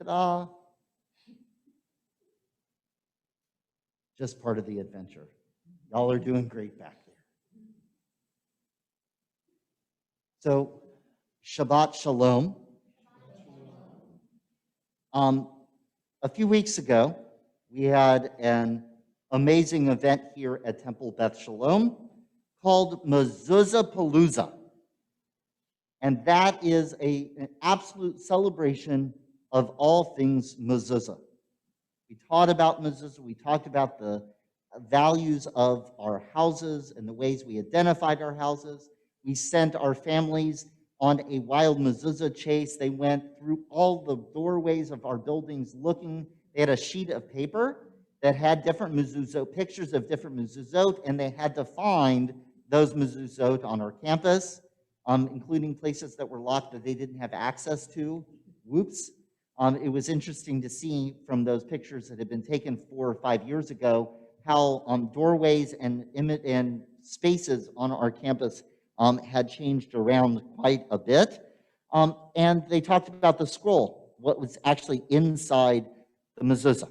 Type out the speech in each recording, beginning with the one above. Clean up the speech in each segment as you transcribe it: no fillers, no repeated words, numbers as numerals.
Ta-da! Just part of the adventure. Y'all are doing great back there. So, Shabbat Shalom. A few weeks ago, we had an amazing event here at Temple Beth Shalom called Mezuzah Palooza. And that is an absolute celebration of all things mezuzah. We taught about mezuzah. We talked about the values of our houses and the ways we identified our houses. We sent our families on a wild mezuzah chase. They went through all the doorways of our buildings looking. They had a sheet of paper that had different mezuzot, pictures of different mezuzot, and they had to find those mezuzot on our campus, including places that were locked that they didn't have access to. Whoops. It was interesting to see from those pictures that had been taken 4 or 5 years ago how doorways and spaces on our campus had changed around quite a bit. And they talked about the scroll, what was actually inside the mezuzah.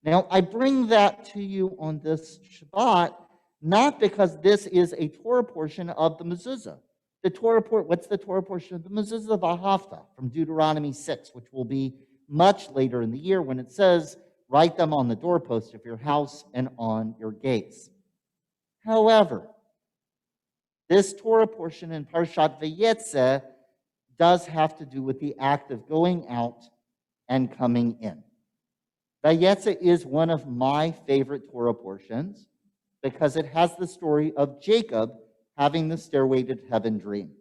Now, I bring that to you on this Shabbat, not because this is a Torah portion of the mezuzah. What's the Torah portion of the mezuzah? V'ahavta, from Deuteronomy 6, which will be much later in the year when it says, write them on the doorpost of your house and on your gates. However, this Torah portion in Parshat Vayetze does have to do with the act of going out and coming in. Vayetze is one of my favorite Torah portions because it has the story of Jacob having the stairway to heaven dream.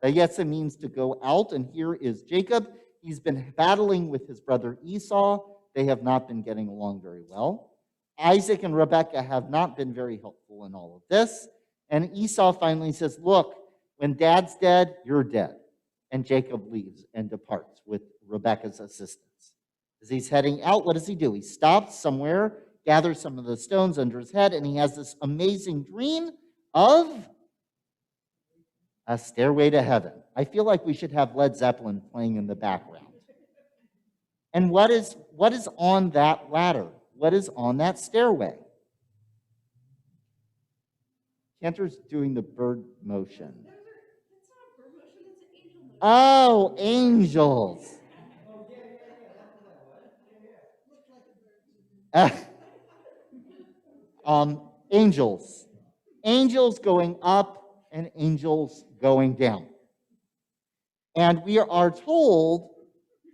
Vayetze means to go out, and here is Jacob. He's been battling with his brother Esau. They have not been getting along very well. Isaac and Rebekah have not been very helpful in all of this. And Esau finally says, look, when dad's dead, you're dead. And Jacob leaves and departs with Rebekah's assistance. As he's heading out, what does he do? He stops somewhere, gathers some of the stones under his head, and he has this amazing dream of a stairway to heaven. I feel like we should have Led Zeppelin playing in the background. And what is on that ladder? What is on that stairway? Cantor's doing the bird motion. That's not a bird motion, that's an angel motion. Oh, angels. Angels. Angels going up and angels going down. And we are told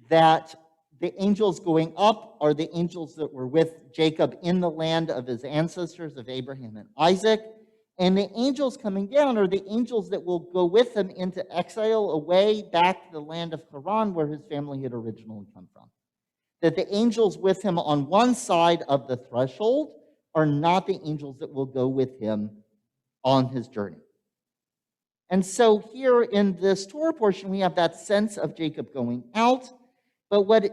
that the angels going up are the angels that were with Jacob in the land of his ancestors, of Abraham and Isaac. And the angels coming down are the angels that will go with him into exile away back to the land of Haran, where his family had originally come from. That the angels with him on one side of the threshold are not the angels that will go with him on his journey. And so here in this Torah portion, we have that sense of Jacob going out. But what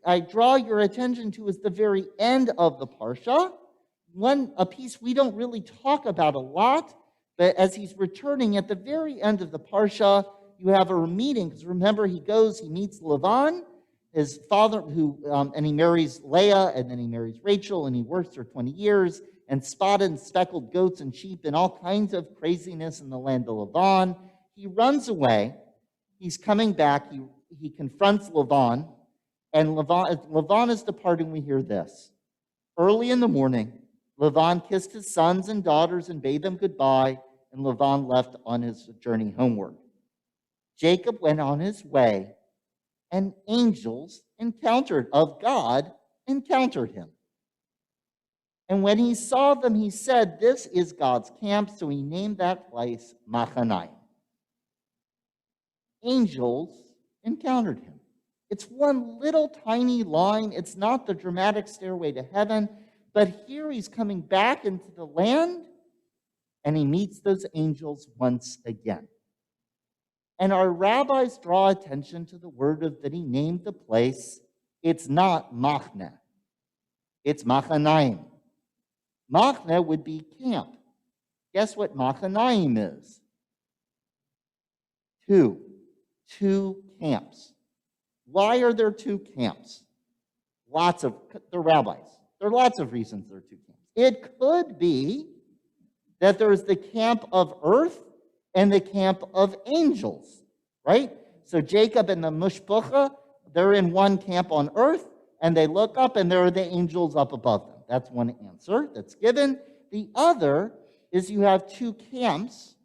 I draw your attention to is the very end of the Parsha. A piece we don't really talk about a lot, but as he's returning at the very end of the Parsha, you have a meeting, because remember, he meets Lavan, his father, and he marries Leah, and then he marries Rachel, and he works for 20 years, and spotted and speckled goats and sheep, and all kinds of craziness in the land of Lavan. He runs away. He's coming back. He confronts Lavan, and Lavan is departing. We hear this. Early in the morning, Lavan kissed his sons and daughters and bade them goodbye, and Lavan left on his journey homeward. Jacob went on his way, and angels of God encountered him. And when he saw them, he said, this is God's camp, so he named that place Machanaim. Angels encountered him. It's one little tiny line. It's not the dramatic stairway to heaven, but here he's coming back into the land, and he meets those angels once again. And our rabbis draw attention to the word that he named the place. It's not Machne. It's Machanaim. Machne would be camp. Guess what Machanaim is? Two camps. Why are there two camps? They're rabbis. There are lots of reasons there are two camps. It could be that there's the camp of earth and the camp of angels, right? So Jacob and the Mishpacha, they're in one camp on earth, and they look up, and there are the angels up above them. That's one answer that's given. The other is you have two camps,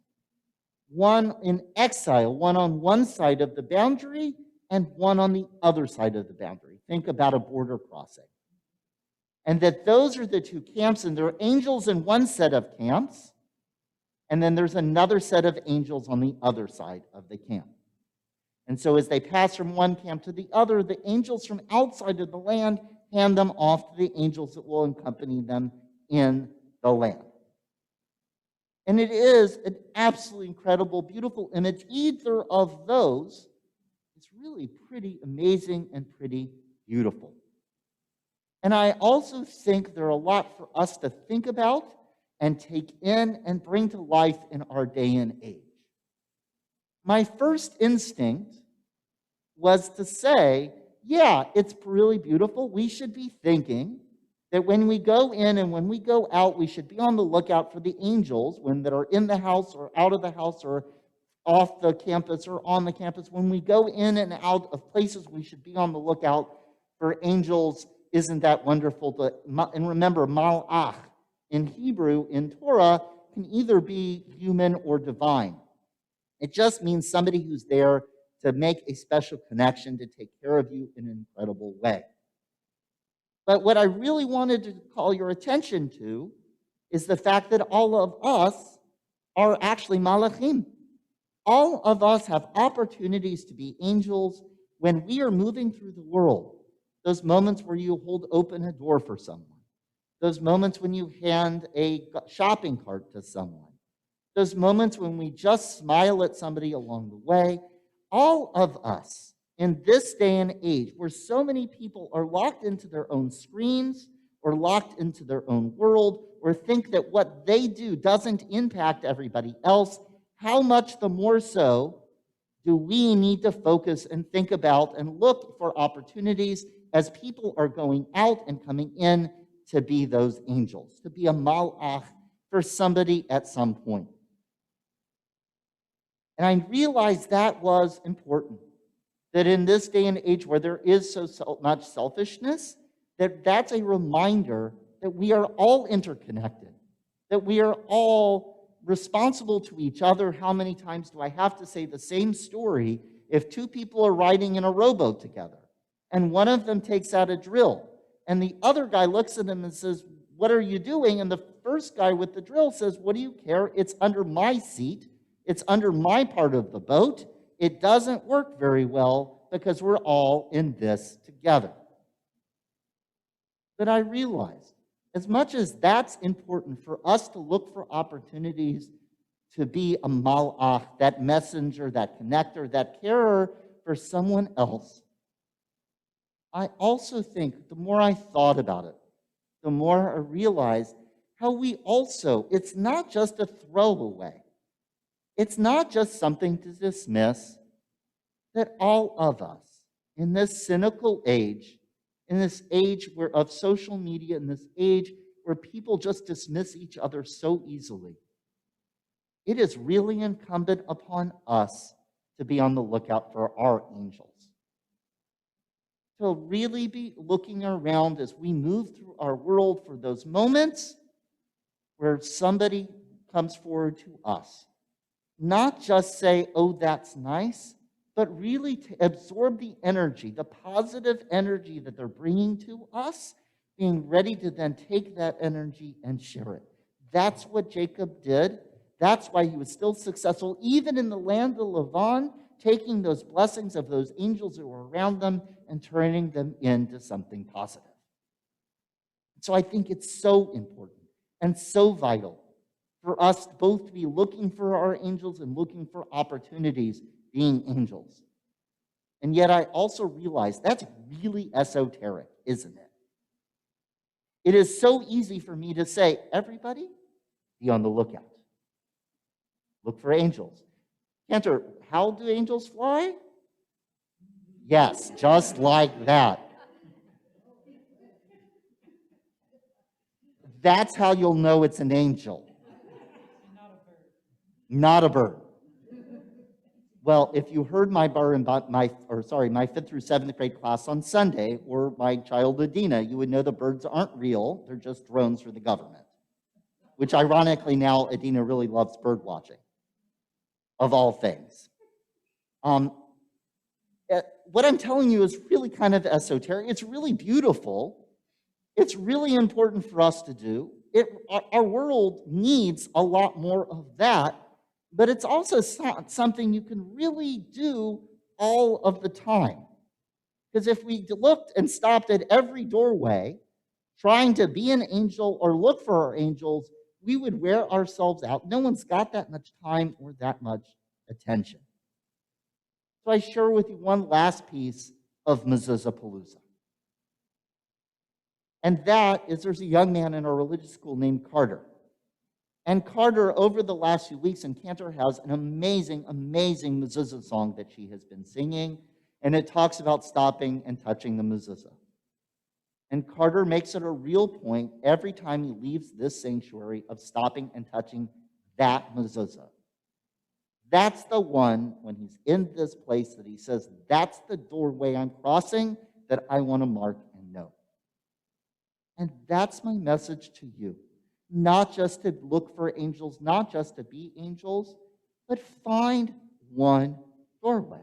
one in exile, one on one side of the boundary and one on the other side of the boundary. Think about a border crossing. And that those are the two camps, and there are angels in one set of camps, and then there's another set of angels on the other side of the camp. And so as they pass from one camp to the other, the angels from outside of the land hand them off to the angels that will accompany them in the land. And it is an absolutely incredible, beautiful image. Either of those is really pretty amazing and pretty beautiful. And I also think there are a lot for us to think about and take in and bring to life in our day and age. My first instinct was to say, yeah, it's really beautiful. We should be thinking that when we go in and when we go out, we should be on the lookout for the angels that are in the house or out of the house or off the campus or on the campus. When we go in and out of places, we should be on the lookout for angels. Isn't that wonderful? And remember, malach in Hebrew, in Torah, can either be human or divine. It just means somebody who's there to make a special connection, to take care of you in an incredible way. But what I really wanted to call your attention to is the fact that all of us are actually malachim. All of us have opportunities to be angels when we are moving through the world. Those moments where you hold open a door for someone. Those moments when you hand a shopping cart to someone. Those moments when we just smile at somebody along the way. All of us in this day and age, where so many people are locked into their own screens or locked into their own world, or think that what they do doesn't impact everybody else, how much the more so do we need to focus and think about and look for opportunities as people are going out and coming in to be those angels, to be a malach for somebody at some point. And I realized that was important, that in this day and age where there is so much selfishness, that's a reminder that we are all interconnected, that we are all responsible to each other. How many times do I have to say the same story if two people are riding in a rowboat together and one of them takes out a drill and the other guy looks at him and says, "What are you doing?" And the first guy with the drill says, "What do you care? It's under my seat. It's under my part of the boat. It doesn't work very well because we're all in this together." But I realized, as much as that's important for us to look for opportunities to be a malach, that messenger, that connector, that carer for someone else, I also think the more I thought about it, the more I realized how we also, it's not just a throwaway. It's not just something to dismiss, that all of us in this cynical age, in this age of social media, in this age where people just dismiss each other so easily, it is really incumbent upon us to be on the lookout for our angels. To really be looking around as we move through our world for those moments where somebody comes forward to us. Not just say, "Oh, that's nice," but really to absorb the energy, the positive energy that they're bringing to us, being ready to then take that energy and share it. That's what Jacob did. That's why he was still successful, even in the land of Lavan, taking those blessings of those angels that were around them and turning them into something positive. So I think it's so important and so vital for us both to be looking for our angels and looking for opportunities being angels. And yet I also realize that's really esoteric, isn't it? It is so easy for me to say, everybody, be on the lookout. Look for angels. Cantor, how do angels fly? Yes, just like that. That's how you'll know it's an angel. Not a bird. Well, if you heard my my 5th through 7th grade class on Sunday, or my child Adina, you would know the birds aren't real. They're just drones for the government. Which ironically now Adina really loves bird watching, of all things. What I'm telling you is really kind of esoteric. It's really beautiful. It's really important for us to do. Our world needs a lot more of that, but it's also something you can really do all of the time. Because if we looked and stopped at every doorway, trying to be an angel or look for our angels, we would wear ourselves out. No one's got that much time or that much attention. So I share with you one last piece of Mezuzahpalooza. And that is there's a young man in our religious school named Carter. And Carter, over the last few weeks, and Cantor has an amazing, amazing mezuzah song that she has been singing. And it talks about stopping and touching the mezuzah. And Carter makes it a real point every time he leaves this sanctuary of stopping and touching that mezuzah. That's the one, when he's in this place, that he says, that's the doorway I'm crossing that I want to mark and know. And that's my message to you. Not just to look for angels, not just to be angels, but find one doorway.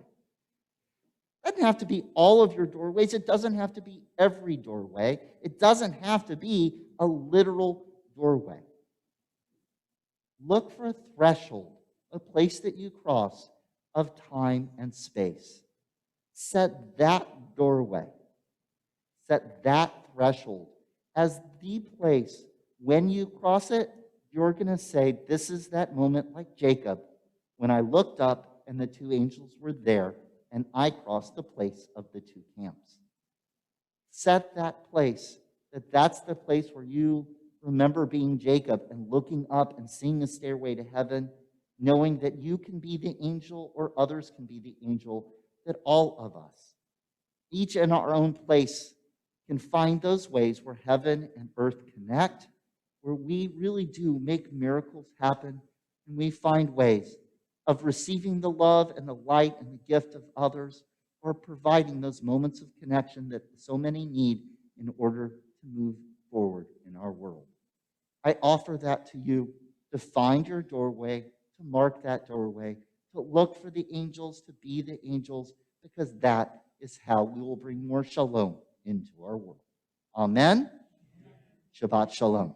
It doesn't have to be all of your doorways. It doesn't have to be every doorway. It doesn't have to be a literal doorway. Look for a threshold, a place that you cross of time and space. Set that doorway, set that threshold as the place. When you cross it, you're going to say, this is that moment like Jacob, when I looked up and the two angels were there, and I crossed the place of the two camps. Set that place, that's the place where you remember being Jacob and looking up and seeing the stairway to heaven, knowing that you can be the angel or others can be the angel, that all of us, each in our own place, can find those ways where heaven and earth connect, where we really do make miracles happen, and we find ways of receiving the love and the light and the gift of others, or providing those moments of connection that so many need in order to move forward in our world. I offer that to you, to find your doorway, to mark that doorway, to look for the angels, to be the angels, because that is how we will bring more shalom into our world. Amen. Shabbat shalom.